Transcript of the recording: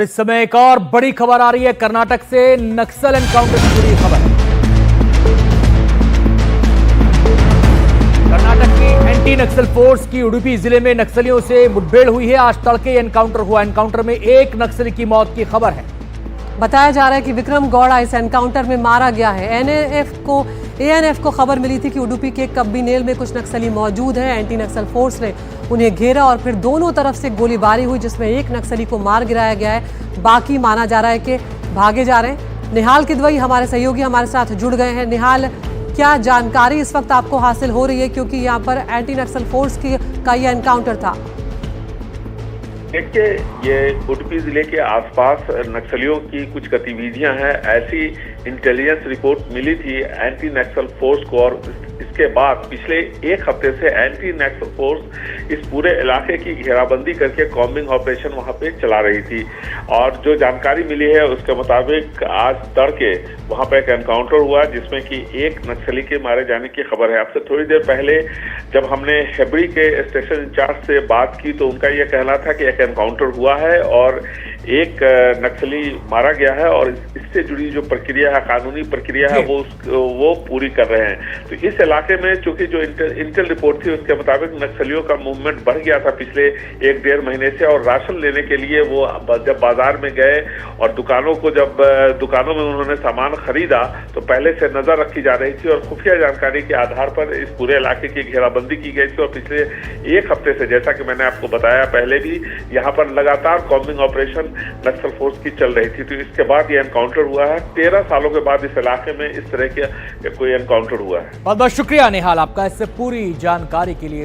इस समय एक और बड़ी खबर आ रही है कर्नाटक से, नक्सल एनकाउंटर से जुड़ी खबर। कर्नाटक की एंटी नक्सल फोर्स की उडुपी जिले में नक्सलियों से मुठभेड़ हुई है। आज तड़के एनकाउंटर हुआ। एनकाउंटर में एक नक्सली की मौत की खबर है। बताया जा रहा है कि विक्रम गौड़ा इस एनकाउंटर में मारा गया है। एएनएफ को खबर मिली थी कि उडुपी के कब्बीनेल में कुछ नक्सली मौजूद हैं। एंटी नक्सल फोर्स ने उन्हें घेरा और फिर दोनों तरफ से गोलीबारी हुई, जिसमें एक नक्सली को मार गिराया गया है। बाकी माना जा रहा है कि भागे जा रहे हैं। निहाल किदवई हमारे सहयोगी हमारे साथ जुड़ गए हैं। निहाल, क्या जानकारी इस वक्त आपको हासिल हो रही है, क्योंकि यहाँ पर एंटी नक्सल फोर्स का ये एनकाउंटर था? देखिए, ये उडुपी जिले के आसपास नक्सलियों की कुछ गतिविधियां हैं, ऐसी इंटेलिजेंस रिपोर्ट मिली थी एंटी नक्सल फोर्स को। और इसके बाद पिछले एक हफ्ते से एंटी नक्सल फोर्स इस पूरे इलाके की घेराबंदी करके कॉम्बिंग ऑपरेशन वहां पे चला रही थी। और जो जानकारी मिली है उसके मुताबिक आज तड़के वहां पे एक एनकाउंटर हुआ, जिसमें कि एक नक्सली के मारे जाने की खबर है। आपसे थोड़ी देर पहले जब हमने हेबड़ी के स्टेशन इंचार्ज से बात की तो उनका यह कहना था कि एक एनकाउंटर हुआ है और एक नक्सली मारा गया है और इससे जुड़ी जो प्रक्रिया है, कानूनी प्रक्रिया है, वो पूरी कर रहे हैं। तो इस इलाके में चूंकि जो इंटेल रिपोर्ट थी उसके मुताबिक नक्सलियों का मूवमेंट बढ़ गया था पिछले एक डेढ़ महीने से। और राशन लेने के लिए वो जब बाजार में गए और दुकानों में उन्होंने सामान खरीदा तो पहले से नजर रखी जा रही थी और खुफिया जानकारी के आधार पर इस पूरे इलाके की घेराबंदी की गई थी। और पिछले एक हफ्ते से, जैसा कि मैंने आपको बताया पहले भी, यहाँ पर लगातार कॉम्बिंग ऑपरेशन नक्सल फोर्स की चल रही थी। तो इसके बाद ये एनकाउंटर हुआ है। 13 सालों के बाद इस इलाके में इस तरह के कोई एनकाउंटर हुआ है। बहुत बहुत शुक्रिया निहाल आपका इससे पूरी जानकारी के लिए।